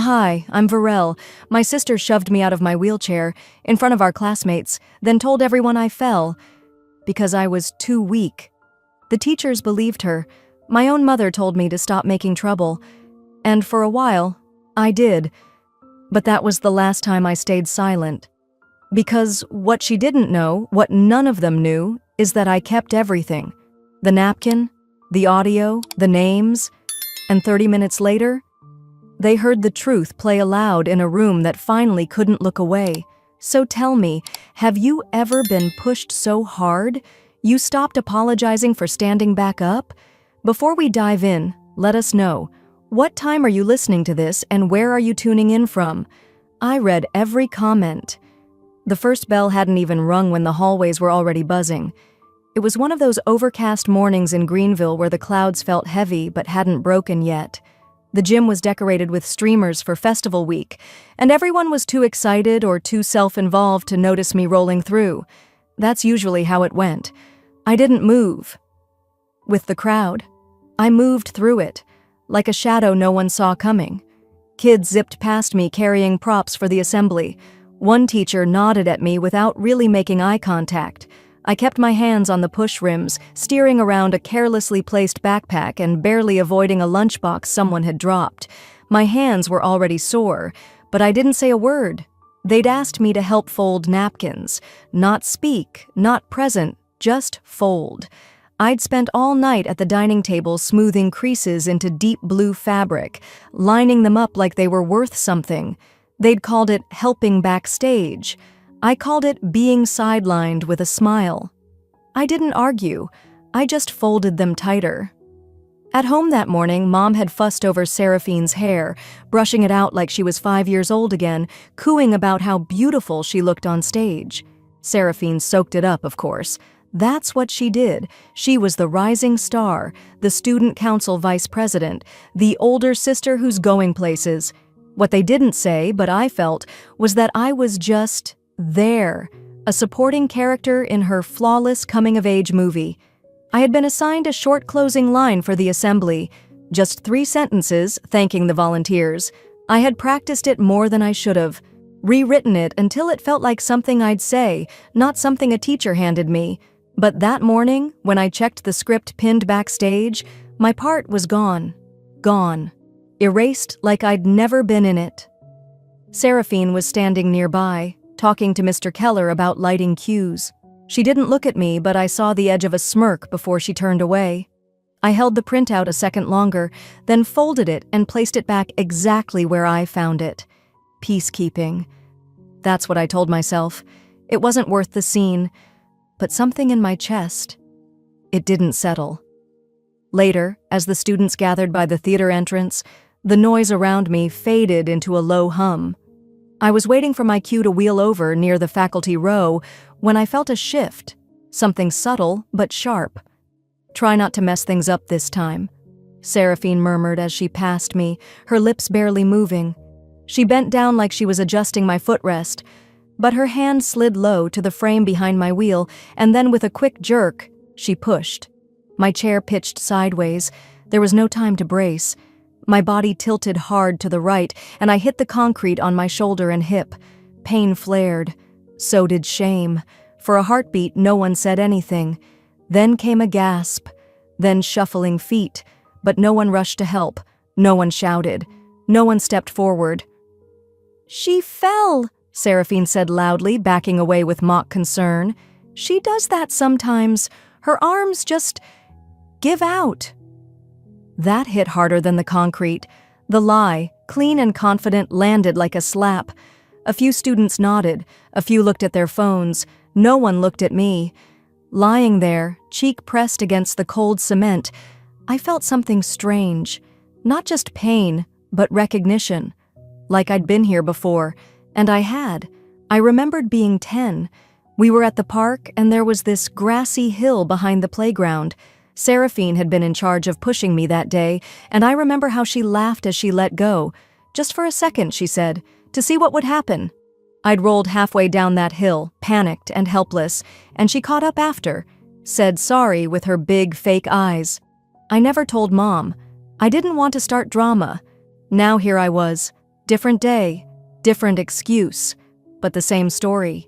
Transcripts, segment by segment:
Hi, I'm Varel. My sister shoved me out of my wheelchair in front of our classmates, then told everyone I fell because I was too weak. The teachers believed her. My own mother told me to stop making trouble, and for a while, I did. But that was the last time I stayed silent. Because what she didn't know, what none of them knew, is that I kept everything. The napkin, the audio, the names, and 30 minutes later, they heard the truth play aloud in a room that finally couldn't look away. So tell me, have you ever been pushed so hard you stopped apologizing for standing back up? Before we dive in, let us know, what time are you listening to this and where are you tuning in from? I read every comment. The first bell hadn't even rung when the hallways were already buzzing. It was one of those overcast mornings in Greenville where the clouds felt heavy but hadn't broken yet. The gym was decorated with streamers for festival week, and everyone was too excited or too self-involved to notice me rolling through. That's usually how it went. I didn't move with the crowd. I moved through it, like a shadow no one saw coming. Kids zipped past me carrying props for the assembly. One teacher nodded at me without really making eye contact. I kept my hands on the push rims, steering around a carelessly placed backpack and barely avoiding a lunchbox someone had dropped. My hands were already sore, but I didn't say a word. They'd asked me to help fold napkins. Not speak, not present, just fold. I'd spent all night at the dining table smoothing creases into deep blue fabric, lining them up like they were worth something. They'd called it helping backstage. I called it being sidelined with a smile. I didn't argue. I just folded them tighter. At home that morning, Mom had fussed over Seraphine's hair, brushing it out like she was 5 years old again, cooing about how beautiful she looked on stage. Seraphine soaked it up, of course. That's what she did. She was the rising star, the student council vice president, the older sister who's going places. What they didn't say, but I felt, was that I was just there, a supporting character in her flawless coming-of-age movie. I had been assigned a short closing line for the assembly, just 3 sentences thanking the volunteers. I had practiced it more than I should have, rewritten it until it felt like something I'd say, not something a teacher handed me. But that morning, when I checked the script pinned backstage, my part was gone. Gone. Erased like I'd never been in it. Seraphine was standing nearby, talking to Mr. Keller about lighting cues. She didn't look at me, but I saw the edge of a smirk before she turned away. I held the printout a second longer, then folded it and placed it back exactly where I found it. Peacekeeping. That's what I told myself. It wasn't worth the scene, but something in my chest, it didn't settle. Later, as the students gathered by the theater entrance, the noise around me faded into a low hum. I was waiting for my cue to wheel over near the faculty row when I felt a shift, something subtle but sharp. "Try not to mess things up this time," Seraphine murmured as she passed me, her lips barely moving. She bent down like she was adjusting my footrest, but her hand slid low to the frame behind my wheel, and then with a quick jerk, she pushed. My chair pitched sideways. There was no time to brace. My body tilted hard to the right, and I hit the concrete on my shoulder and hip. Pain flared. So did shame. For a heartbeat, no one said anything. Then came a gasp, then shuffling feet, but no one rushed to help. No one shouted. No one stepped forward. "She fell," Seraphine said loudly, backing away with mock concern. "She does that sometimes. Her arms just give out." That hit harder than the concrete. The lie, clean and confident, landed like a slap. A few students nodded. A few looked at their phones. No one looked at me. Lying there, cheek pressed against the cold cement, I felt something strange. Not just pain, but recognition. Like I'd been here before. And I had. I remembered being 10. We were at the park, and there was this grassy hill behind the playground. Seraphine had been in charge of pushing me that day, and I remember how she laughed as she let go. "Just for a second," she said, "to see what would happen." I'd rolled halfway down that hill, panicked and helpless, and she caught up after, said sorry with her big, fake eyes. I never told Mom. I didn't want to start drama. Now here I was, Different day, different excuse, but the same story.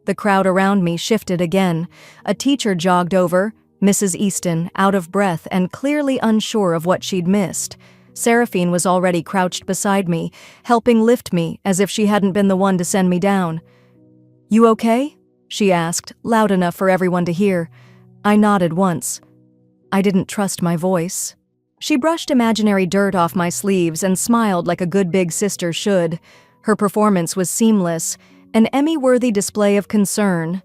The crowd around me shifted again. A teacher jogged over, Mrs. Easton, out of breath and clearly unsure of what she'd missed. Seraphine was already crouched beside me, helping lift me as if she hadn't been the one to send me down. "You okay?" she asked, loud enough for everyone to hear. I nodded once. I didn't trust my voice. She brushed imaginary dirt off my sleeves and smiled like a good big sister should. Her performance was seamless, an Emmy-worthy display of concern.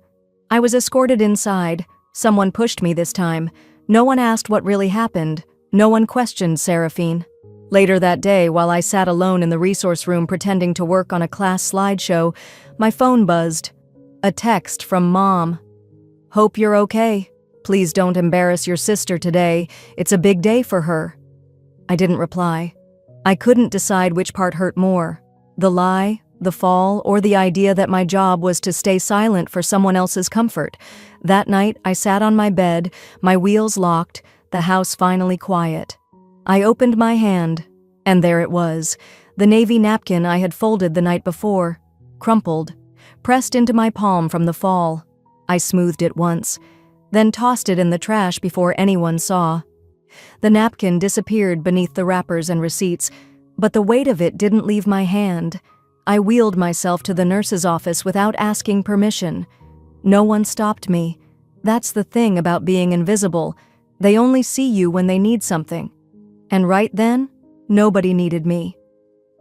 I was escorted inside. Someone pushed me this time. No one asked what really happened. No one questioned Seraphine. Later that day, while I sat alone in the resource room pretending to work on a class slideshow, my phone buzzed. A text from Mom. "Hope you're okay. Please don't embarrass your sister today. It's a big day for her." I didn't reply. I couldn't decide which part hurt more. The lie, the fall, or the idea that my job was to stay silent for someone else's comfort. That night, I sat on my bed, my wheels locked, the house finally quiet. I opened my hand, and there it was, the navy napkin I had folded the night before, crumpled, pressed into my palm from the fall. I smoothed it once, then tossed it in the trash before anyone saw. The napkin disappeared beneath the wrappers and receipts, but the weight of it didn't leave my hand. I wheeled myself to the nurse's office without asking permission. No one stopped me. That's the thing about being invisible. They only see you when they need something. And right then, nobody needed me.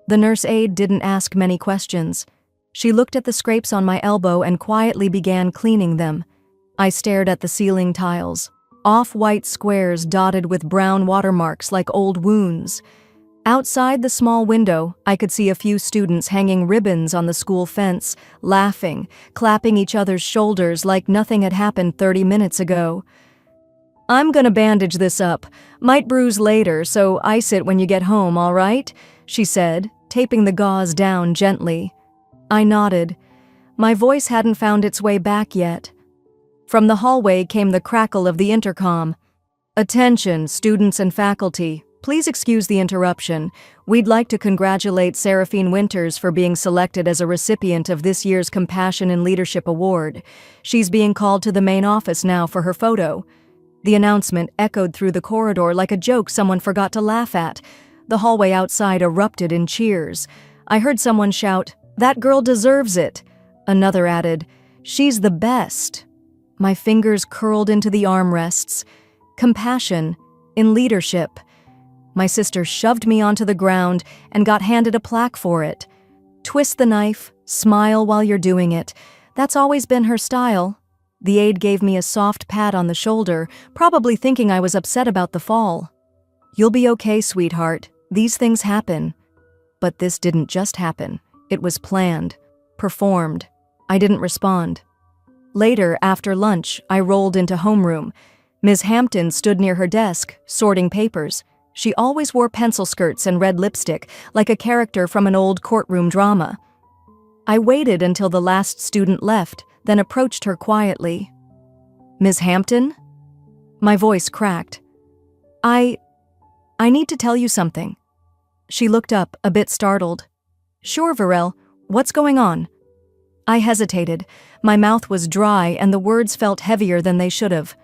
The nurse aide didn't ask many questions. She looked at the scrapes on my elbow and quietly began cleaning them. I stared at the ceiling tiles, off-white squares dotted with brown watermarks like old wounds. Outside the small window, I could see a few students hanging ribbons on the school fence, laughing, clapping each other's shoulders like nothing had happened 30 minutes ago. "I'm gonna bandage this up. Might bruise later, so ice it when you get home, all right?" she said, taping the gauze down gently. I nodded. My voice hadn't found its way back yet. From the hallway came the crackle of the intercom. "Attention, students and faculty. Please excuse the interruption. We'd like to congratulate Seraphine Winters for being selected as a recipient of this year's Compassion in Leadership Award. She's being called to the main office now for her photo." The announcement echoed through the corridor like a joke someone forgot to laugh at. The hallway outside erupted in cheers. I heard someone shout, "That girl deserves it." Another added, "She's the best." My fingers curled into the armrests. Compassion in leadership. My sister shoved me onto the ground and got handed a plaque for it. Twist the knife, smile while you're doing it. That's always been her style. The aide gave me a soft pat on the shoulder, probably thinking I was upset about the fall. "You'll be okay, sweetheart. These things happen." But this didn't just happen. It was planned, performed. I didn't respond. Later, after lunch, I rolled into homeroom. Ms. Hampton stood near her desk, sorting papers. She always wore pencil skirts and red lipstick, like a character from an old courtroom drama. I waited until the last student left, then approached her quietly. "Ms. Hampton?" My voice cracked. I need to tell you something." She looked up, a bit startled. "Sure, Varel. What's going on?" I hesitated. My mouth was dry and the words felt heavier than they should have.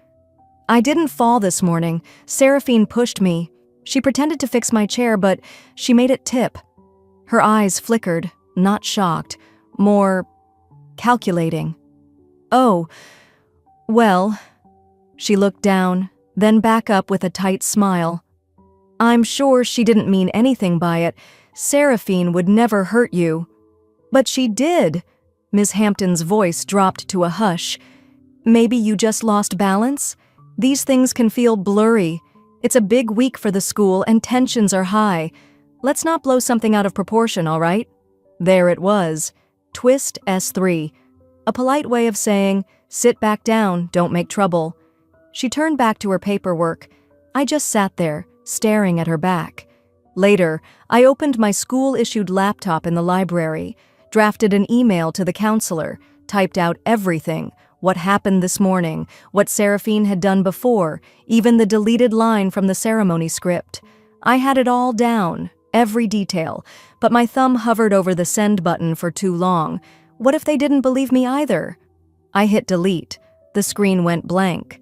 "I didn't fall this morning. Seraphine pushed me. She pretended to fix my chair, but she made it tip." Her eyes flickered, not shocked, more calculating. "Oh, well." She looked down, then back up with a tight smile. "I'm sure she didn't mean anything by it. Seraphine would never hurt you." "But she did." Miss Hampton's voice dropped to a hush. "Maybe you just lost balance? These things can feel blurry. It's a big week for the school and tensions are high. Let's not blow something out of proportion, all right?" There it was. Twist S3. A polite way of saying, "Sit back down, don't make trouble." She turned back to her paperwork. I just sat there, staring at her back. Later, I opened my school-issued laptop in the library, drafted an email to the counselor, typed out everything, what happened this morning, what Seraphine had done before, even the deleted line from the ceremony script. I had it all down, every detail, but my thumb hovered over the send button for too long. What if they didn't believe me either? I hit delete. The screen went blank.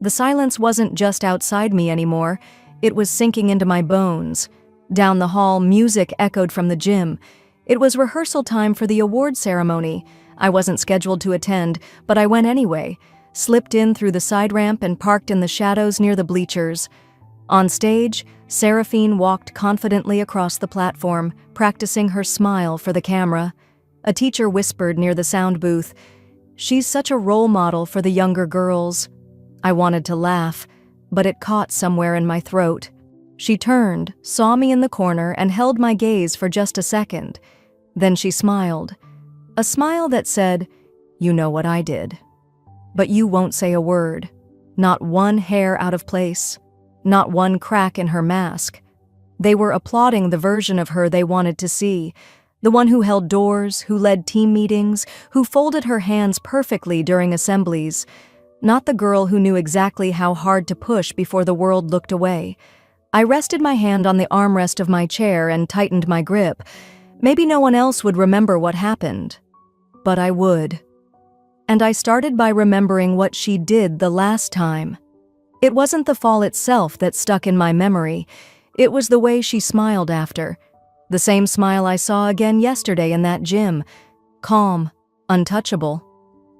The silence wasn't just outside me anymore. It was sinking into my bones. Down the hall, music echoed from the gym. It was rehearsal time for the award ceremony. I wasn't scheduled to attend, but I went anyway, slipped in through the side ramp and parked in the shadows near the bleachers. On stage, Seraphine walked confidently across the platform, practicing her smile for the camera. A teacher whispered near the sound booth, "She's such a role model for the younger girls." I wanted to laugh, but it caught somewhere in my throat. She turned, saw me in the corner, and held my gaze for just a second. Then she smiled. A smile that said, "You know what I did. But you won't say a word. Not one hair out of place. Not one crack in her mask." They were applauding the version of her they wanted to see. The one who held doors, who led team meetings, who folded her hands perfectly during assemblies. Not the girl who knew exactly how hard to push before the world looked away. I rested my hand on the armrest of my chair and tightened my grip. Maybe no one else would remember what happened. But I would. And I started by remembering what she did the last time. It wasn't the fall itself that stuck in my memory. It was the way she smiled after. The same smile I saw again yesterday in that gym. Calm, untouchable.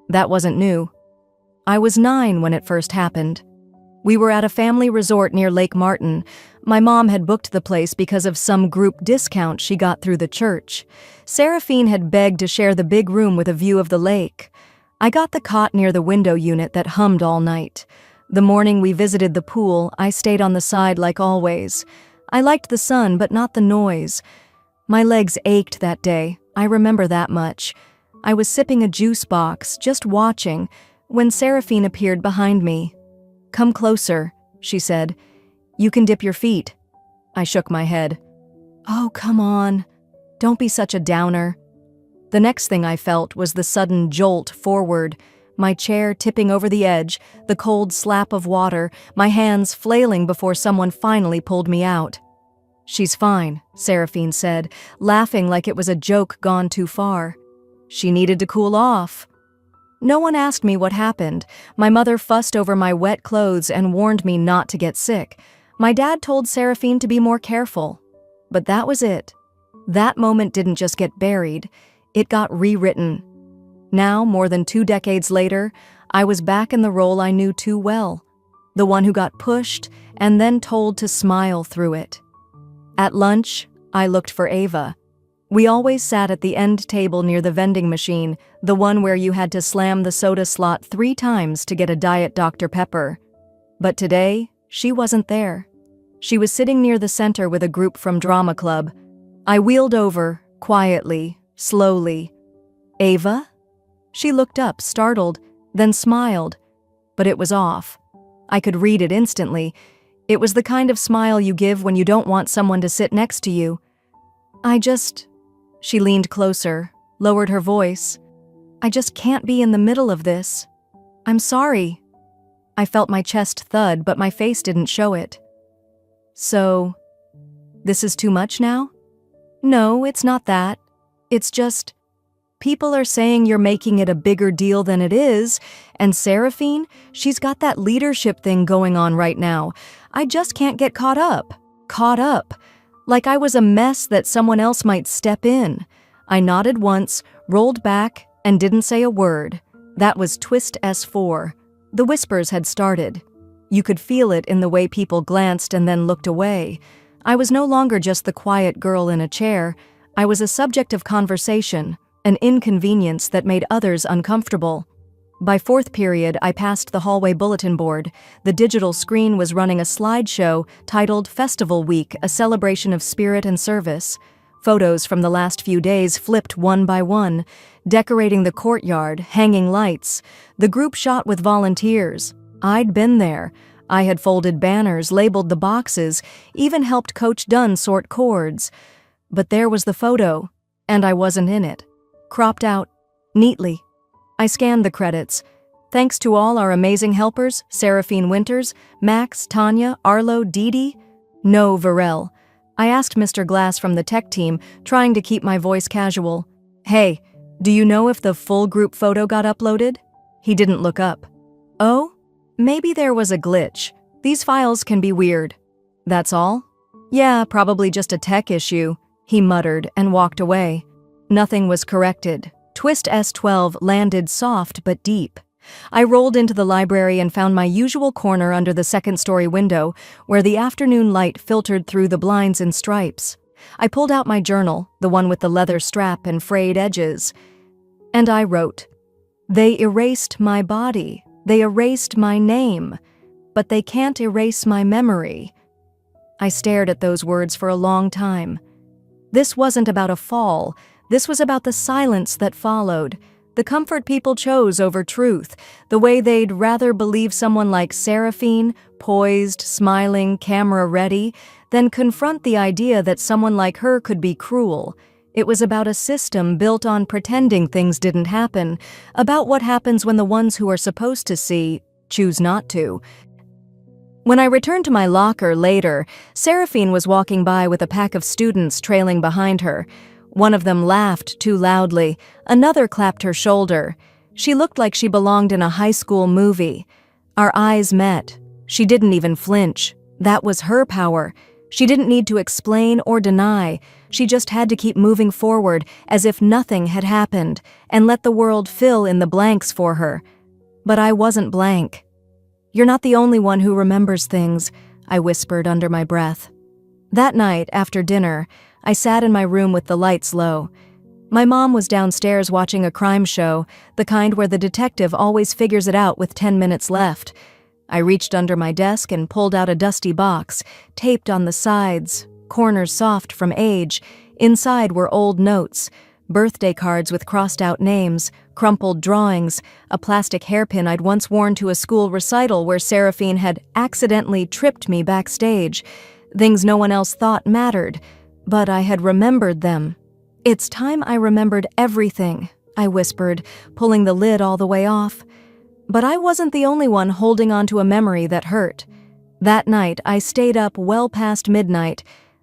That wasn't new. I was 9 when it first happened. We were at a family resort near Lake Martin. My mom had booked the place because of some group discount she got through the church. Seraphine had begged to share the big room with a view of the lake. I got the cot near the window unit that hummed all night. The morning we visited the pool, I stayed on the side like always. I liked the sun, but not the noise. My legs ached that day, I remember that much. I was sipping a juice box, just watching, when Seraphine appeared behind me. "Come closer," she said. "You can dip your feet." I shook my head. "Oh, come on. Don't be such a downer." The next thing I felt was the sudden jolt forward, my chair tipping over the edge, the cold slap of water, my hands flailing before someone finally pulled me out. "She's fine," Seraphine said, laughing like it was a joke gone too far. "She needed to cool off." No one asked me what happened. My mother fussed over my wet clothes and warned me not to get sick. My dad told Seraphine to be more careful. But that was it. That moment didn't just get buried, it got rewritten. Now, more than 2 decades later, I was back in the role I knew too well. The one who got pushed and then told to smile through it. At lunch, I looked for Ava. We always sat at the end table near the vending machine, the one where you had to slam the soda slot 3 times to get a Diet Dr. Pepper. But today, she wasn't there. She was sitting near the center with a group from drama club. I wheeled over, quietly, slowly. "Ava?" She looked up, startled, then smiled. But it was off. I could read it instantly. It was the kind of smile you give when you don't want someone to sit next to you. She leaned closer, lowered her voice. "I just can't be in the middle of this. I'm sorry." I felt my chest thud, but my face didn't show it. "So, this is too much now?" "No, it's not that. It's just, people are saying you're making it a bigger deal than it is, and Seraphine, she's got that leadership thing going on right now. I just can't get caught up. Like I was a mess that someone else might step in." I nodded once, rolled back, and didn't say a word. That was twist S4. The whispers had started. You could feel it in the way people glanced and then looked away. I was no longer just the quiet girl in a chair. I was a subject of conversation, an inconvenience that made others uncomfortable. By 4th period, I passed the hallway bulletin board. The digital screen was running a slideshow titled Festival Week, a celebration of spirit and service. Photos from the last few days flipped one by one, decorating the courtyard, hanging lights. The group shot with volunteers. I'd been there. I had folded banners, labeled the boxes, even helped Coach Dunn sort cords. But there was the photo, and I wasn't in it. Cropped out, neatly. I scanned the credits. Thanks to all our amazing helpers, Seraphine Winters, Max, Tanya, Arlo, Dee Dee. No Varel. I asked Mr. Glass from the tech team, trying to keep my voice casual. "Hey, do you know if the full group photo got uploaded?" He didn't look up. "Oh? Maybe there was a glitch. These files can be weird." "That's all?" "Yeah, probably just a tech issue," he muttered and walked away. Nothing was corrected. Twist S12 landed soft but deep. I rolled into the library and found my usual corner under the second-story window, where the afternoon light filtered through the blinds in stripes. I pulled out my journal, the one with the leather strap and frayed edges, and I wrote, "They erased my body. They erased my name. But they can't erase my memory." I stared at those words for a long time. This wasn't about a fall. This was about the silence that followed. The comfort people chose over truth, the way they'd rather believe someone like Seraphine, poised, smiling, camera-ready, than confront the idea that someone like her could be cruel. It was about a system built on pretending things didn't happen, about what happens when the ones who are supposed to see choose not to. When I returned to my locker later, Seraphine was walking by with a pack of students trailing behind her. One of them laughed too loudly, another clapped her shoulder. She looked like she belonged in a high school movie. Our eyes met. She didn't even flinch. That was her power. She didn't need to explain or deny. She just had to keep moving forward as if nothing had happened, and let the world fill in the blanks for her. But I wasn't blank. "You're not the only one who remembers things," I whispered under my breath. That night, after dinner, I sat in my room with the lights low. My mom was downstairs watching a crime show, the kind where the detective always figures it out with 10 minutes left. I reached under my desk and pulled out a dusty box, taped on the sides, corners soft from age. Inside were old notes, birthday cards with crossed-out names, crumpled drawings, a plastic hairpin I'd once worn to a school recital where Seraphine had accidentally tripped me backstage. Things no one else thought mattered, but I had remembered them. "It's time I remembered everything," I whispered, pulling the lid all the way off. But I wasn't the only one holding on to a memory that hurt. That night, I stayed up well past midnight.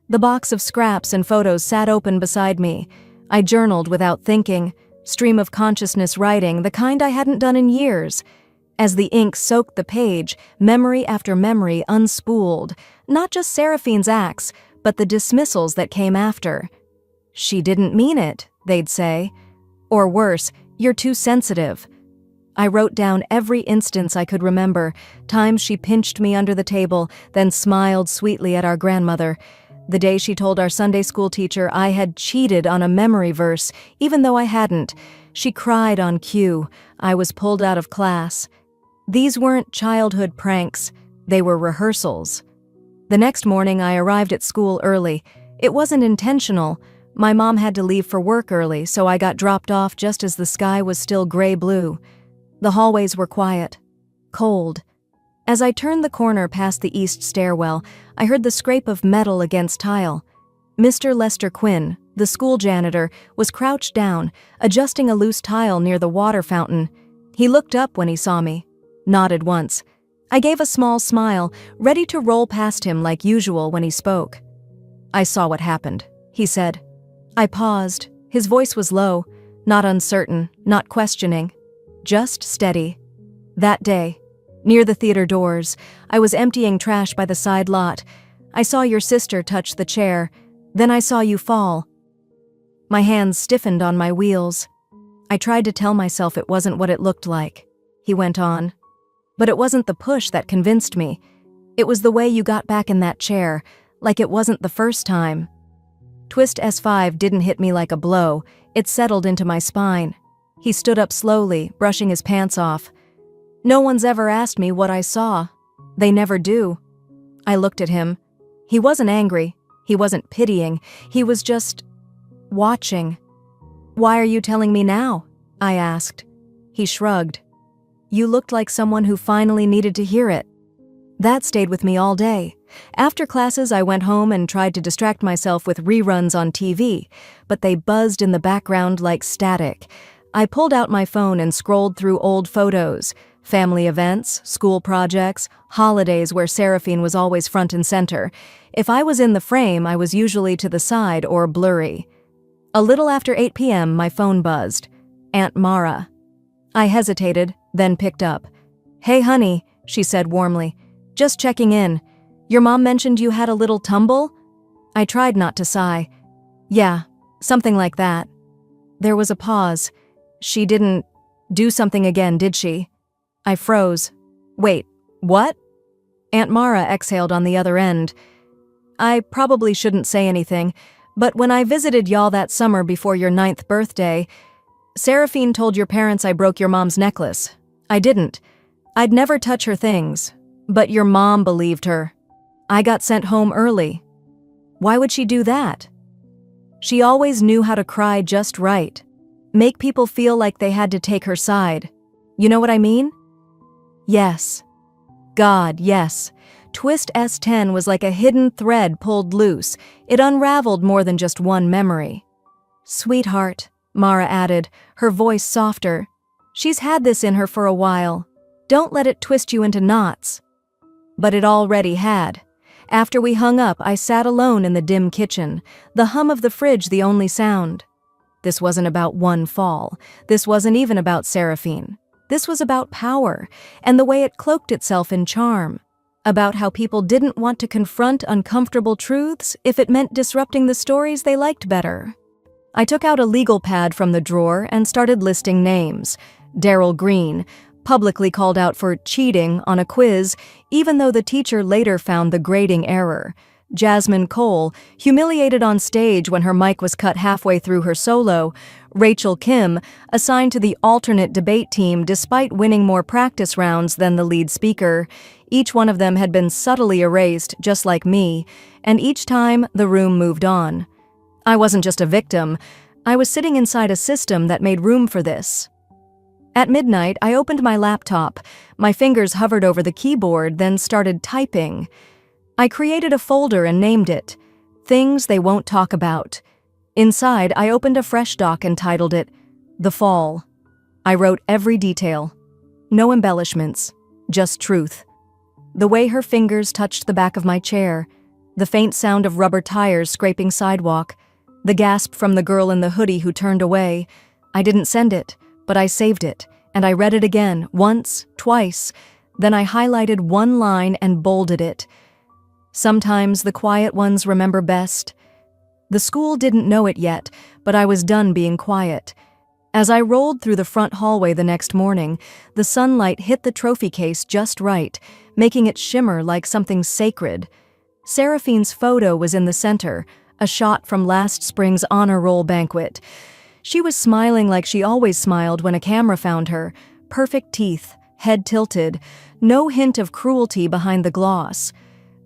The box of scraps and photos sat open beside me. I journaled without thinking, stream of consciousness writing, the kind I hadn't done in years. As the ink soaked the page, memory after memory unspooled, not just Seraphine's acts, but the dismissals that came after. "She didn't mean it," they'd say. Or worse, "You're too sensitive." I wrote down every instance I could remember, times she pinched me under the table, then smiled sweetly at our grandmother. The day she told our Sunday school teacher I had cheated on a memory verse, even though I hadn't. She cried on cue. I was pulled out of class. These weren't childhood pranks. They were rehearsals. The next morning, I arrived at school early. It wasn't intentional. My mom had to leave for work early, so I got dropped off just as the sky was still gray-blue. The hallways were quiet, cold. As I turned the corner past the east stairwell, I heard the scrape of metal against tile. Mr. Lester Quinn, the school janitor, was crouched down, adjusting a loose tile near the water fountain. He looked up when he saw me, nodded once. I gave a small smile, ready to roll past him like usual when he spoke. "I saw what happened," he said. I paused. His voice was low, not uncertain, not questioning, just steady. That day, near the theater doors, I was emptying trash by the side lot. I saw your sister touch the chair. Then I saw you fall. My hands stiffened on my wheels. I tried to tell myself it wasn't what it looked like, he went on. But it wasn't the push that convinced me. It was the way you got back in that chair, like it wasn't the first time. Twist S5 didn't hit me like a blow. It settled into my spine. He stood up slowly, brushing his pants off. "No one's ever asked me what I saw. They never do." I looked at him. He wasn't angry. He wasn't pitying. He was just watching. "Why are you telling me now?" I asked. He shrugged. "You looked like someone who finally needed to hear it." That stayed with me all day. After classes, I went home and tried to distract myself with reruns on TV, but they buzzed in the background like static. I pulled out my phone and scrolled through old photos, Family events, school projects, holidays where Seraphine was always front and center. If I was in the frame, I was usually to the side or blurry. A little after 8 p.m., my phone buzzed. Aunt Mara. I hesitated, then picked up. "Hey, honey," she said warmly. "Just checking in. Your mom mentioned you had a little tumble?" I tried not to sigh. "Yeah, something like that." There was a pause. "She didn't do something again, did she?" I froze. "Wait, what?" Aunt Mara exhaled on the other end. "I probably shouldn't say anything, but when I visited y'all that summer before your 9th birthday, Seraphine told your parents I broke your mom's necklace. I didn't. I'd never touch her things. But your mom believed her. I got sent home early. Why would she do that? She always knew how to cry just right. Make people feel like they had to take her side. You know what I mean?" Yes. God, yes. Twist S10 was like a hidden thread pulled loose. It unraveled more than just one memory. "Sweetheart," Mara added, her voice softer. "She's had this in her for a while. Don't let it twist you into knots." But it already had. After we hung up, I sat alone in the dim kitchen, the hum of the fridge the only sound. This wasn't about one fall. This wasn't even about Seraphine. This was about power, and the way it cloaked itself in charm. About how people didn't want to confront uncomfortable truths if it meant disrupting the stories they liked better. I took out a legal pad from the drawer and started listing names. Daryl Green, publicly called out for cheating on a quiz, even though the teacher later found the grading error. Jasmine Cole, humiliated on stage when her mic was cut halfway through her solo. Rachel Kim, assigned to the alternate debate team despite winning more practice rounds than the lead speaker. Each one of them had been subtly erased, just like me, and each time the room moved on. I wasn't just a victim. I was sitting inside a system that made room for this. At midnight, I opened my laptop. My fingers hovered over the keyboard, then started typing. I created a folder and named it, Things They Won't Talk About. Inside, I opened a fresh doc and titled it, The Fall. I wrote every detail. No embellishments, just truth. The way her fingers touched the back of my chair, the faint sound of rubber tires scraping sidewalk, the gasp from the girl in the hoodie who turned away. I didn't send it, but I saved it, and I read it again, once, twice. Then I highlighted one line and bolded it. Sometimes the quiet ones remember best. The school didn't know it yet, but I was done being quiet. As I rolled through the front hallway the next morning, the sunlight hit the trophy case just right, making it shimmer like something sacred. Seraphine's photo was in the center, a shot from last spring's honor roll banquet. She was smiling like she always smiled when a camera found her. Perfect teeth, head tilted, no hint of cruelty behind the gloss.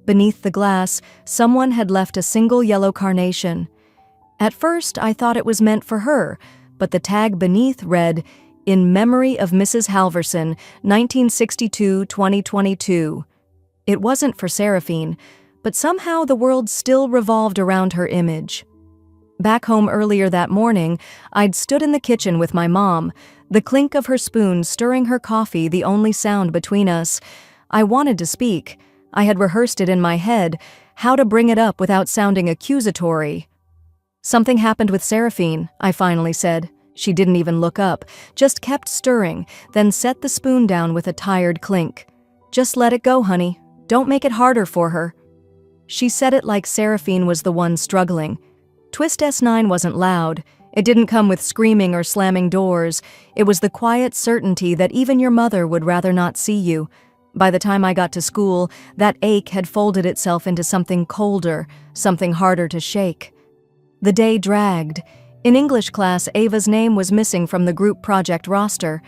Beneath the glass, someone had left a single yellow carnation. At first, I thought it was meant for her, but the tag beneath read, "In memory of Mrs. Halverson, 1962-2022. It wasn't for Seraphine, but somehow the world still revolved around her image. Back home earlier that morning, I'd stood in the kitchen with my mom, the clink of her spoon stirring her coffee the only sound between us. I wanted to speak. I had rehearsed it in my head, how to bring it up without sounding accusatory. "Something happened with Seraphine," I finally said. She didn't even look up, just kept stirring, then set the spoon down with a tired clink. "Just let it go, honey. Don't make it harder for her." She said it like Seraphine was the one struggling. Twist S9 wasn't loud. It didn't come with screaming or slamming doors. It was the quiet certainty that even your mother would rather not see you. By the time I got to school, that ache had folded itself into something colder, something harder to shake. The day dragged. In English class, Ava's name was missing from the group project roster.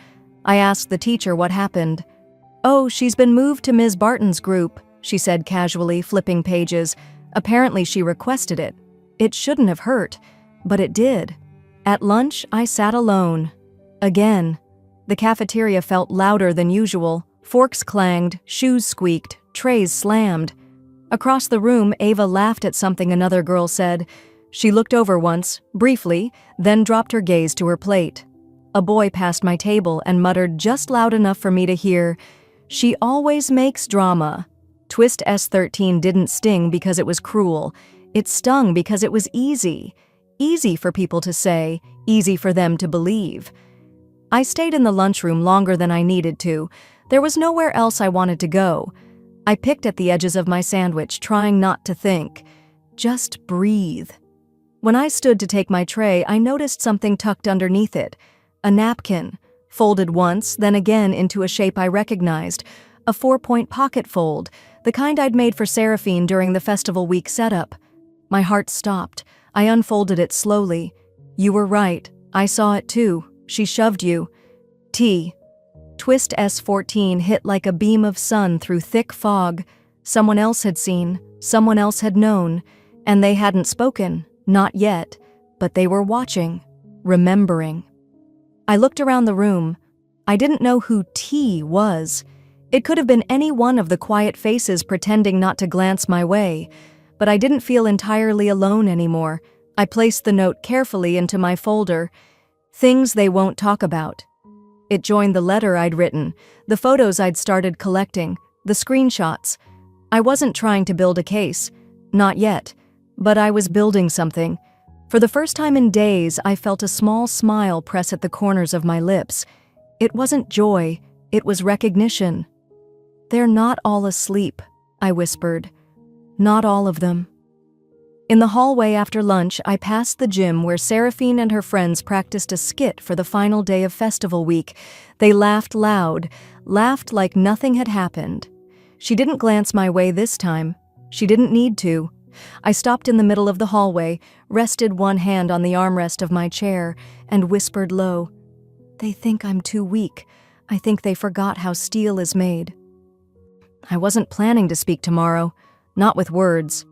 I asked the teacher what happened. "Oh, she's been moved to Ms. Barton's group," she said casually, flipping pages. Apparently she requested it. It shouldn't have hurt, but it did. At lunch, I sat alone. Again. The cafeteria felt louder than usual. Forks clanged, shoes squeaked, trays slammed. Across the room, Ava laughed at something another girl said. She looked over once, briefly, then dropped her gaze to her plate. A boy passed my table and muttered just loud enough for me to hear, "She always makes drama." Twist S13 didn't sting because it was cruel. It stung because it was easy. Easy for people to say, easy for them to believe. I stayed in the lunchroom longer than I needed to. There was nowhere else I wanted to go. I picked at the edges of my sandwich, trying not to think. Just breathe. When I stood to take my tray, I noticed something tucked underneath it. A napkin, folded once, then again into a shape I recognized. A 4-point pocket fold, the kind I'd made for Seraphine during the festival week setup. My heart stopped. I unfolded it slowly. "You were right. I saw it too. She shoved you." T. Twist S14 hit like a beam of sun through thick fog. Someone else had seen, someone else had known, and they hadn't spoken, not yet, but they were watching, remembering. I looked around the room. I didn't know who T was. It could have been any one of the quiet faces pretending not to glance my way, but I didn't feel entirely alone anymore. I placed the note carefully into my folder. Things they won't talk about. It joined the letter I'd written, the photos I'd started collecting, the screenshots. I wasn't trying to build a case. Not yet. But I was building something. For the first time in days, I felt a small smile press at the corners of my lips. It wasn't joy, it was recognition. "They're not all asleep," I whispered. "Not all of them." In the hallway after lunch, I passed the gym where Seraphine and her friends practiced a skit for the final day of festival week. They laughed loud, laughed like nothing had happened. She didn't glance my way this time. She didn't need to. I stopped in the middle of the hallway, rested one hand on the armrest of my chair, and whispered low, "They think I'm too weak. I think they forgot how steel is made." I wasn't planning to speak tomorrow, not with words.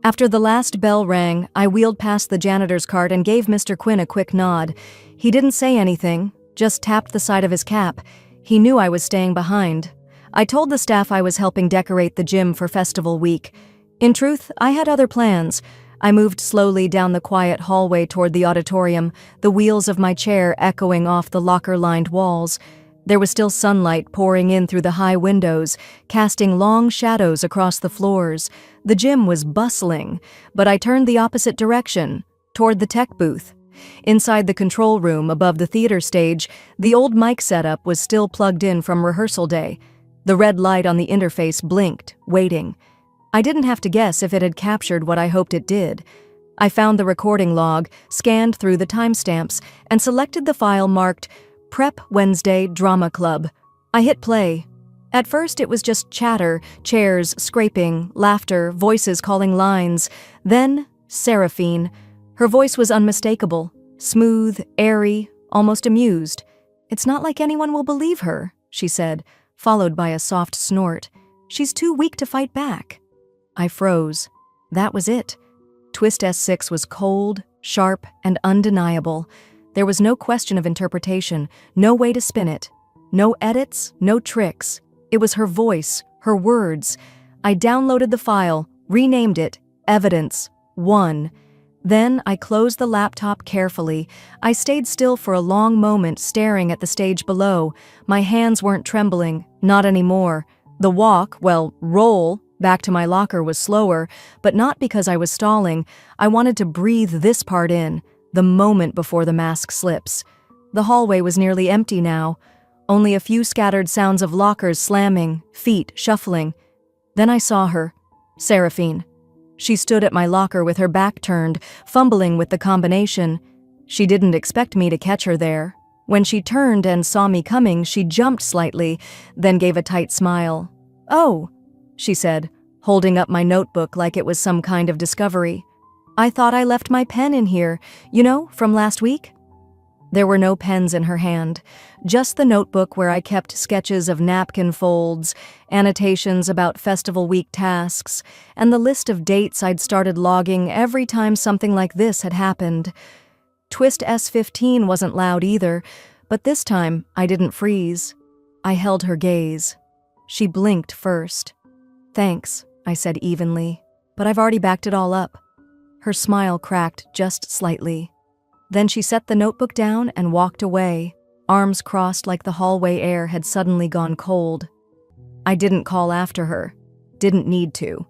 After the last bell rang, I wheeled past the janitor's cart and gave Mr. Quinn a quick nod. He didn't say anything, just tapped the side of his cap. He knew I was staying behind. I told the staff I was helping decorate the gym for festival week. In truth, I had other plans. I moved slowly down the quiet hallway toward the auditorium, the wheels of my chair echoing off the locker-lined walls. There was still sunlight pouring in through the high windows, casting long shadows across the floors. The gym was bustling, but I turned the opposite direction, toward the tech booth. Inside the control room above the theater stage, the old mic setup was still plugged in from rehearsal day. The red light on the interface blinked, waiting. I didn't have to guess if it had captured what I hoped it did. I found the recording log, scanned through the timestamps, and selected the file marked Prep Wednesday Drama Club. I hit play. At first it was just chatter, chairs scraping, laughter, voices calling lines. Then, Seraphine. Her voice was unmistakable, smooth, airy, almost amused. "It's not like anyone will believe her," she said, followed by a soft snort. "She's too weak to fight back." I froze. That was it. Twist S6 was cold, sharp, and undeniable. There was no question of interpretation, no way to spin it. No edits, no tricks. It was her voice, her words. I downloaded the file, renamed it Evidence 1. Then I closed the laptop carefully. I stayed still for a long moment, staring at the stage below. My hands weren't trembling, not anymore. The walk, roll, back to my locker was slower, but not because I was stalling. I wanted to breathe this part in, the moment before the mask slips. The hallway was nearly empty now. Only a few scattered sounds of lockers slamming, feet shuffling. Then I saw her, Seraphine. She stood at my locker with her back turned, fumbling with the combination. She didn't expect me to catch her there. When she turned and saw me coming, she jumped slightly, then gave a tight smile. "Oh," she said, holding up my notebook like it was some kind of discovery. "I thought I left my pen in here, from last week?" There were no pens in her hand, just the notebook where I kept sketches of napkin folds, annotations about festival week tasks, and the list of dates I'd started logging every time something like this had happened. Twist S15 wasn't loud either, but this time I didn't freeze. I held her gaze. She blinked first. "Thanks," I said evenly, "but I've already backed it all up." Her smile cracked just slightly. Then she set the notebook down and walked away, arms crossed like the hallway air had suddenly gone cold. I didn't call after her. Didn't need to.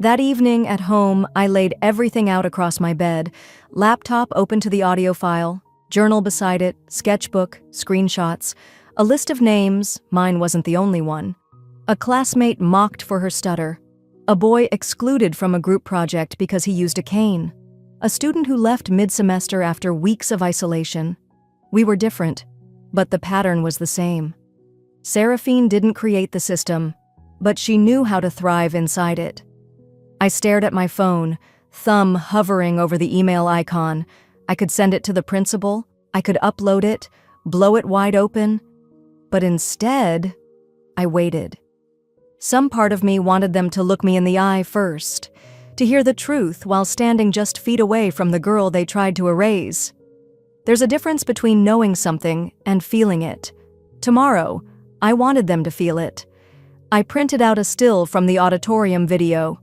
That evening at home, I laid everything out across my bed, laptop open to the audio file, journal beside it, sketchbook, screenshots, a list of names, mine wasn't the only one. A classmate mocked for her stutter. A boy excluded from a group project because he used a cane. A student who left mid-semester after weeks of isolation. We were different, but the pattern was the same. Seraphine didn't create the system, but she knew how to thrive inside it. I stared at my phone, thumb hovering over the email icon. I could send it to the principal, I could upload it, blow it wide open, but instead, I waited. Some part of me wanted them to look me in the eye first, to hear the truth while standing just feet away from the girl they tried to erase. There's a difference between knowing something and feeling it. Tomorrow, I wanted them to feel it. I printed out a still from the auditorium video.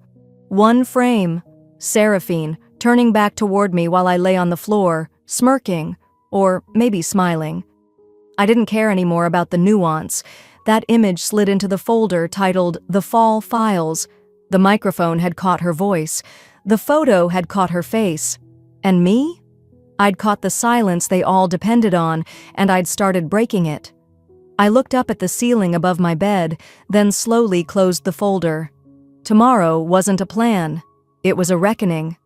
One frame, Seraphine, turning back toward me while I lay on the floor, smirking, or maybe smiling. I didn't care anymore about the nuance. That image slid into the folder titled The Fall Files. The microphone had caught her voice. The photo had caught her face. And me? I'd caught the silence they all depended on, and I'd started breaking it. I looked up at the ceiling above my bed, then slowly closed the folder. Tomorrow wasn't a plan. It was a reckoning.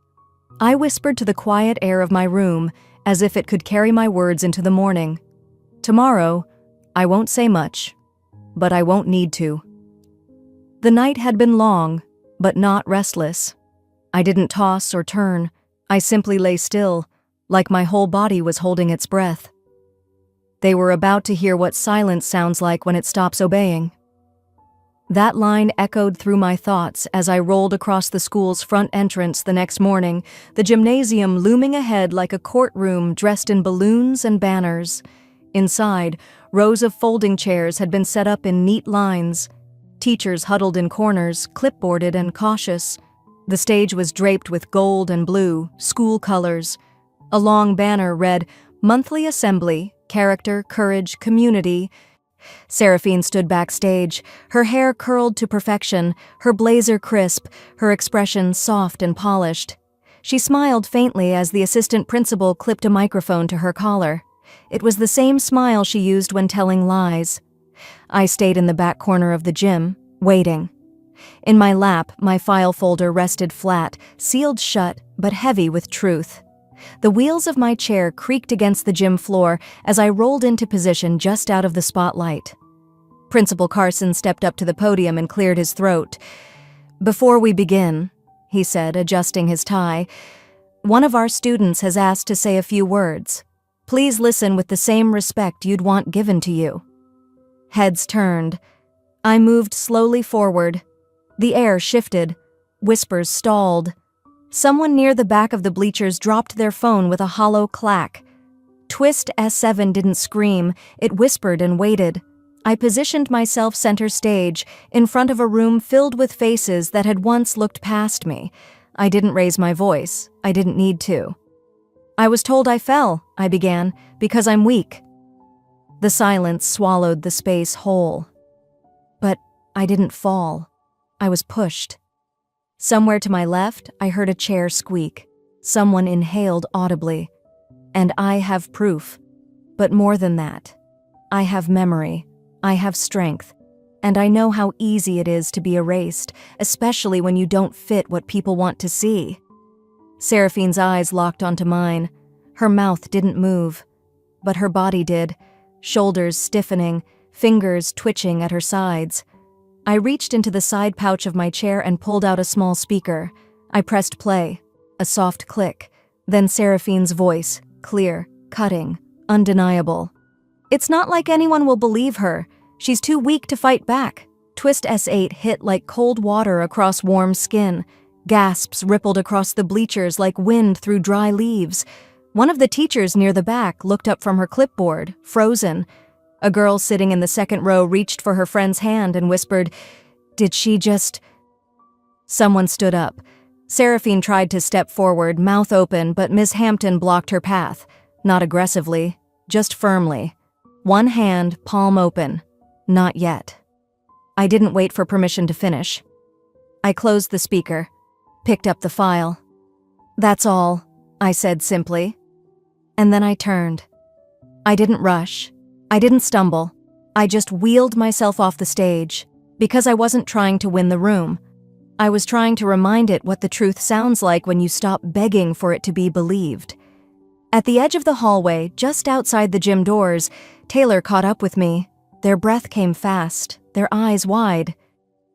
I whispered to the quiet air of my room, as if it could carry my words into the morning. Tomorrow, I won't say much, but I won't need to. The night had been long, but not restless. I didn't toss or turn. I simply lay still, like my whole body was holding its breath. They were about to hear what silence sounds like when it stops obeying. That line echoed through my thoughts as I rolled across the school's front entrance the next morning, the gymnasium looming ahead like a courtroom dressed in balloons and banners. Inside, rows of folding chairs had been set up in neat lines. Teachers huddled in corners, clipboarded and cautious. The stage was draped with gold and blue, school colors. A long banner read, "Monthly Assembly, Character, Courage, Community." Seraphine stood backstage, her hair curled to perfection, her blazer crisp, her expression soft and polished. She smiled faintly as the assistant principal clipped a microphone to her collar. It was the same smile she used when telling lies. I stayed in the back corner of the gym, waiting. In my lap, my file folder rested flat, sealed shut, but heavy with truth. The wheels of my chair creaked against the gym floor as I rolled into position just out of the spotlight. Principal Carson stepped up to the podium and cleared his throat. "Before we begin," he said, adjusting his tie, "one of our students has asked to say a few words. Please listen with the same respect you'd want given to you." Heads turned. I moved slowly forward. The air shifted. Whispers stalled. Someone near the back of the bleachers dropped their phone with a hollow clack. Twist S7 didn't scream, it whispered and waited. I positioned myself center stage, in front of a room filled with faces that had once looked past me. I didn't raise my voice. I didn't need to. "I was told I fell," I began, "because I'm weak." The silence swallowed the space whole. But I didn't fall. I was pushed. Somewhere to my left, I heard a chair squeak. Someone inhaled audibly. And I have proof. But more than that, I have memory. I have strength. And I know how easy it is to be erased, especially when you don't fit what people want to see. Seraphine's eyes locked onto mine. Her mouth didn't move. But her body did, shoulders stiffening, fingers twitching at her sides. I reached into the side pouch of my chair and pulled out a small speaker. I pressed play. A soft click. Then Seraphine's voice, clear, cutting, undeniable. "It's not like anyone will believe her. She's too weak to fight back." Twist S8 hit like cold water across warm skin. Gasps rippled across the bleachers like wind through dry leaves. One of the teachers near the back looked up from her clipboard, frozen. A girl sitting in the second row reached for her friend's hand and whispered, "Did she just—" Someone stood up. Seraphine tried to step forward, mouth open, but Miss Hampton blocked her path. Not aggressively, just firmly. One hand, palm open. Not yet. I didn't wait for permission to finish. I closed the speaker, picked up the file. "That's all," I said simply. And then I turned. I didn't rush. I didn't stumble. I just wheeled myself off the stage, because I wasn't trying to win the room. I was trying to remind it what the truth sounds like when you stop begging for it to be believed. At the edge of the hallway, just outside the gym doors, Taylor caught up with me. Their breath came fast, their eyes wide.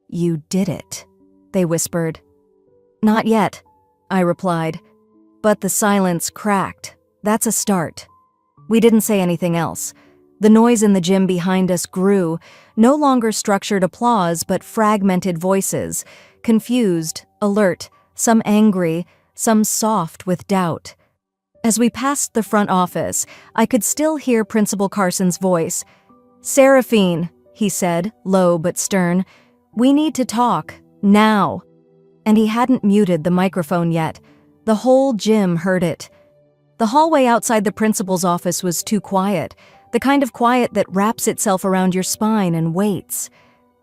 "You did it," they whispered. "Not yet," I replied. But the silence cracked. That's a start. We didn't say anything else. The noise in the gym behind us grew, no longer structured applause but fragmented voices, confused, alert, some angry, some soft with doubt. As we passed the front office, I could still hear Principal Carson's voice. "Seraphine," he said, low but stern, "we need to talk, now." And he hadn't muted the microphone yet. The whole gym heard it. The hallway outside the principal's office was too quiet, the kind of quiet that wraps itself around your spine and waits.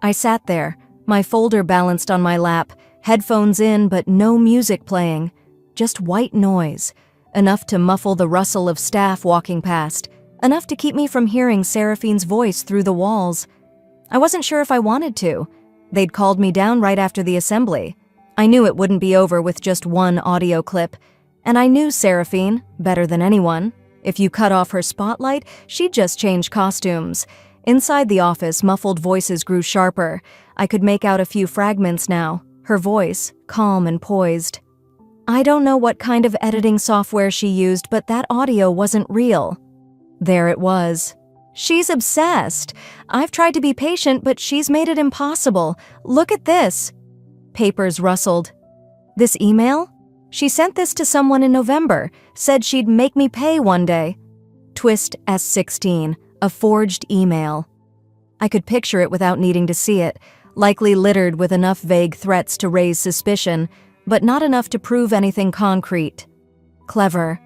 I sat there, my folder balanced on my lap, headphones in but no music playing, just white noise, enough to muffle the rustle of staff walking past, enough to keep me from hearing Seraphine's voice through the walls. I wasn't sure if I wanted to. They'd called me down right after the assembly. I knew it wouldn't be over with just one audio clip, and I knew Seraphine better than anyone. If you cut off her spotlight, she'd just change costumes. Inside the office, muffled voices grew sharper. I could make out a few fragments now, her voice, calm and poised. I don't know what kind of editing software she used, but that audio wasn't real. There it was. "She's obsessed. I've tried to be patient, but she's made it impossible. Look at this." Papers rustled. "This email? She sent this to someone in November, said she'd make me pay one day. Twist S16, a forged email." I could picture it without needing to see it, likely littered with enough vague threats to raise suspicion, but not enough to prove anything concrete. Clever.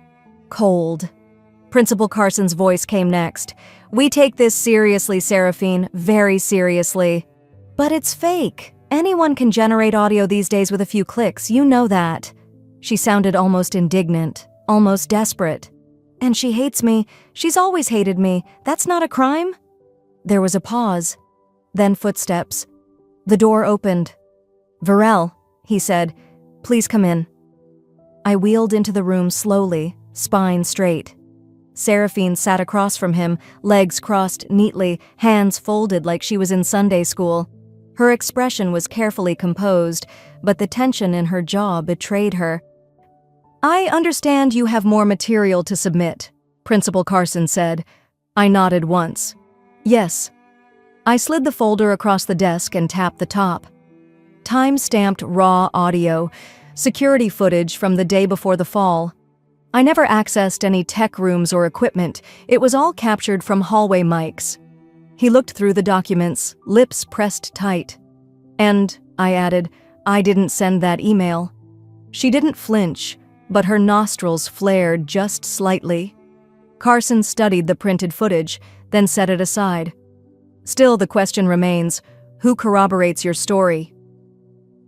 Cold. Principal Carson's voice came next. "We take this seriously, Seraphine, very seriously." "But it's fake. Anyone can generate audio these days with a few clicks, you know that." She sounded almost indignant, almost desperate. "And she hates me. She's always hated me. That's not a crime?" There was a pause. Then footsteps. The door opened. "Varel," he said, "please come in." I wheeled into the room slowly, spine straight. Seraphine sat across from him, legs crossed neatly, hands folded like she was in Sunday school. Her expression was carefully composed, but the tension in her jaw betrayed her. "I understand you have more material to submit," Principal Carson said. I nodded once. "Yes." I slid the folder across the desk and tapped the top. Time-stamped raw audio, security footage from the day before the fall. I never accessed any tech rooms or equipment. It was all captured from hallway mics. He looked through the documents, lips pressed tight. "And," I added, "I didn't send that email." She didn't flinch, but her nostrils flared just slightly. Carson studied the printed footage, then set it aside. "Still, the question remains, who corroborates your story?"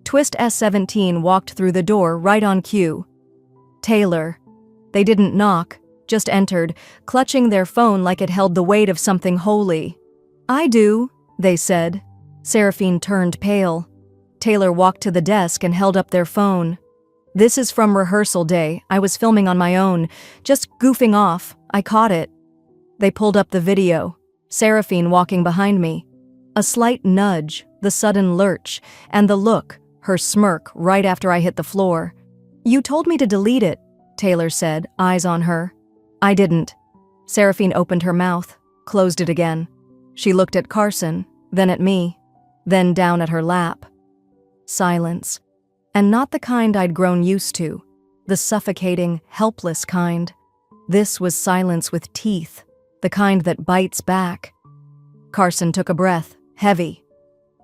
Twist S17 walked through the door right on cue. "Taylor." They didn't knock, just entered, clutching their phone like it held the weight of something holy. "I do," they said. Seraphine turned pale. Taylor walked to the desk and held up their phone. "This is from rehearsal day. I was filming on my own, just goofing off. I caught it." They pulled up the video. Seraphine walking behind me. A slight nudge, the sudden lurch, and the look, her smirk right after I hit the floor. "You told me to delete it," Taylor said, eyes on her. "I didn't." Seraphine opened her mouth, closed it again. She looked at Carson, then at me, then down at her lap. Silence. And not the kind I'd grown used to, the suffocating, helpless kind. This was silence with teeth, the kind that bites back. Carson took a breath, heavy.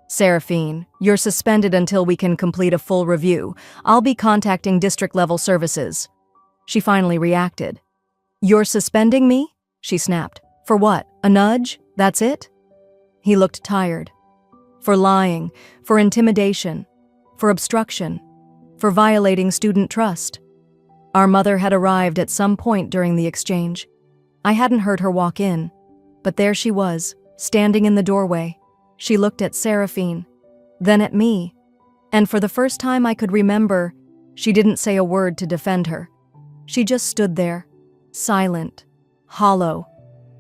"Seraphine, you're suspended until we can complete a full review. I'll be contacting district-level services." She finally reacted. "You're suspending me?" she snapped. "For what? A nudge? That's it?" He looked tired. "For lying, for intimidation, for obstruction, for violating student trust." Our mother had arrived at some point during the exchange. I hadn't heard her walk in, but there she was, standing in the doorway. She looked at Seraphine, then at me, and for the first time I could remember, she didn't say a word to defend her. She just stood there, silent, hollow,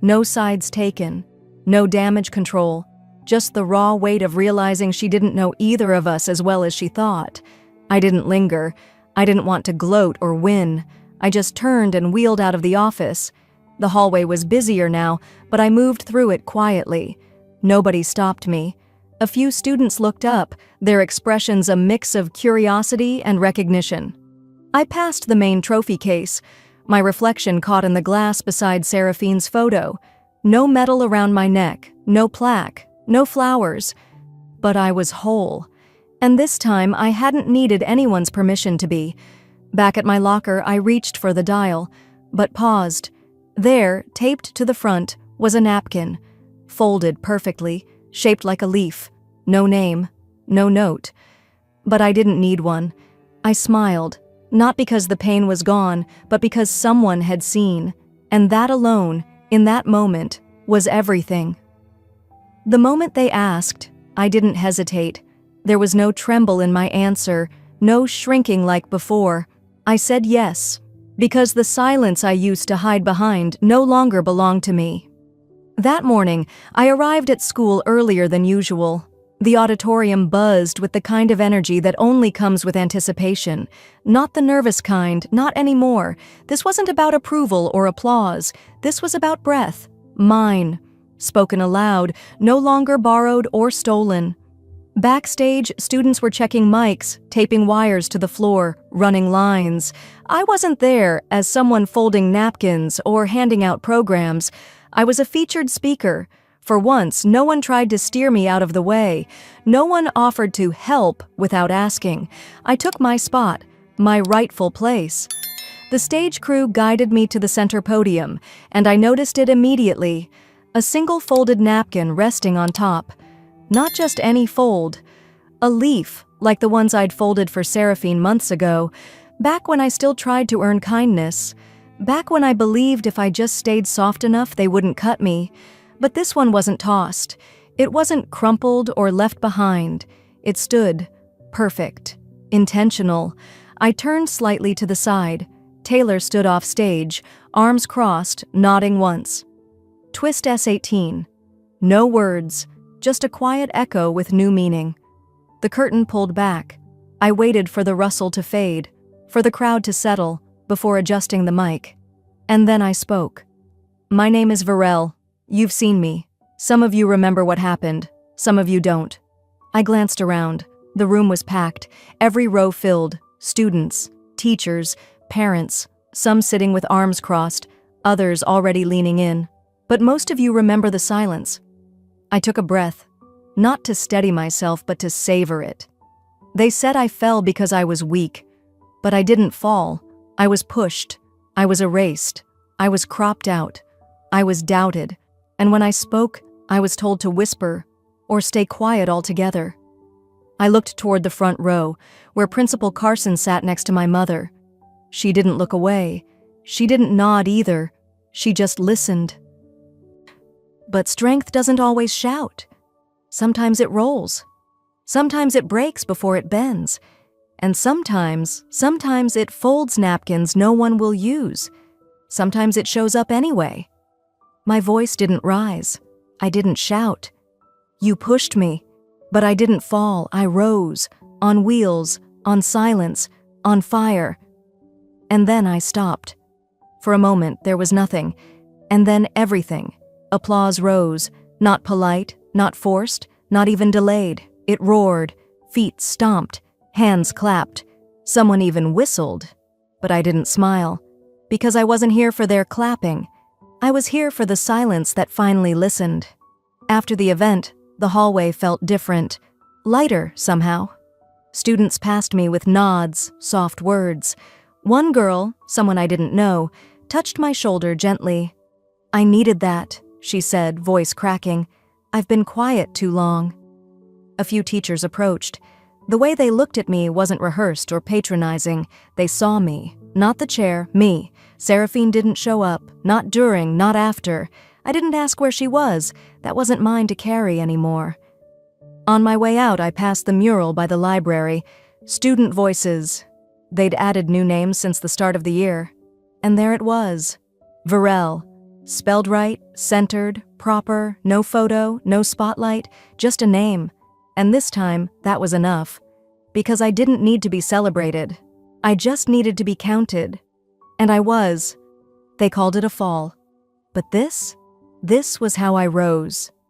no sides taken, no damage control, just the raw weight of realizing she didn't know either of us as well as she thought. I didn't linger. I didn't want to gloat or win. I just turned and wheeled out of the office. The hallway was busier now, but I moved through it quietly. Nobody stopped me. A few students looked up, their expressions a mix of curiosity and recognition. I passed the main trophy case. My reflection caught in the glass beside Seraphine's photo. No medal around my neck, no plaque, no flowers. But I was whole. And this time I hadn't needed anyone's permission to be. Back at my locker, I reached for the dial, but paused. There, taped to the front, was a napkin, folded perfectly, shaped like a leaf. No name, no note. But I didn't need one. I smiled, not because the pain was gone, but because someone had seen. And that alone, in that moment, was everything. The moment they asked, I didn't hesitate. There was no tremble in my answer, no shrinking like before. I said yes, because the silence I used to hide behind no longer belonged to me. That morning, I arrived at school earlier than usual. The auditorium buzzed with the kind of energy that only comes with anticipation. Not the nervous kind, not anymore. This wasn't about approval or applause. This was about breath. Mine. Spoken aloud, no longer borrowed or stolen. Backstage, students were checking mics, taping wires to the floor, running lines. I wasn't there as someone folding napkins or handing out programs. I was a featured speaker. For once, no one tried to steer me out of the way. No one offered to help without asking. I took my spot, my rightful place. The stage crew guided me to the center podium, and I noticed it immediately. A single folded napkin resting on top. Not just any fold. A leaf, like the ones I'd folded for Seraphine months ago, back when I still tried to earn kindness. Back when I believed if I just stayed soft enough they wouldn't cut me. But this one wasn't tossed. It wasn't crumpled or left behind. It stood, perfect, intentional. I turned slightly to the side. Taylor stood off stage, arms crossed, nodding once. Twist S18. No words, just a quiet echo with new meaning. The curtain pulled back. I waited for the rustle to fade, for the crowd to settle, before adjusting the mic. And then I spoke. "My name is Varel. You've seen me. Some of you remember what happened. Some of you don't." I glanced around. The room was packed, every row filled. Students, teachers, parents, some sitting with arms crossed, others already leaning in. But most of you remember the silence. I took a breath, not to steady myself, but to savor it. They said I fell because I was weak, but I didn't fall. I was pushed. I was erased. I was cropped out. I was doubted. And when I spoke, I was told to whisper or stay quiet altogether. I looked toward the front row, where Principal Carson sat next to my mother. She didn't look away. She didn't nod either. She just listened. But strength doesn't always shout. Sometimes it rolls. Sometimes it breaks before it bends. And sometimes it folds napkins no one will use. Sometimes it shows up anyway. My voice didn't rise. I didn't shout. You pushed me, but I didn't fall. I rose, on wheels, on silence, on fire. And then I stopped. For a moment, there was nothing. And then everything. Applause rose, not polite, not forced, not even delayed. It roared, feet stomped, hands clapped. Someone even whistled. But I didn't smile, because I wasn't here for their clapping. I was here for the silence that finally listened. After the event, the hallway felt different, lighter somehow. Students passed me with nods, soft words. One girl, someone I didn't know, touched my shoulder gently. "I needed that," she said, voice cracking. "I've been quiet too long." A few teachers approached. The way they looked at me wasn't rehearsed or patronizing. They saw me, not the chair, me. Seraphine didn't show up, not during, not after. I didn't ask where she was. That wasn't mine to carry anymore. On my way out, I passed the mural by the library. Student voices. They'd added new names since the start of the year. And there it was. Varel. Spelled right, centered, proper, no photo, no spotlight, just a name. And this time, that was enough. Because I didn't need to be celebrated. I just needed to be counted. And I was. They called it a fall. But this was how I rose.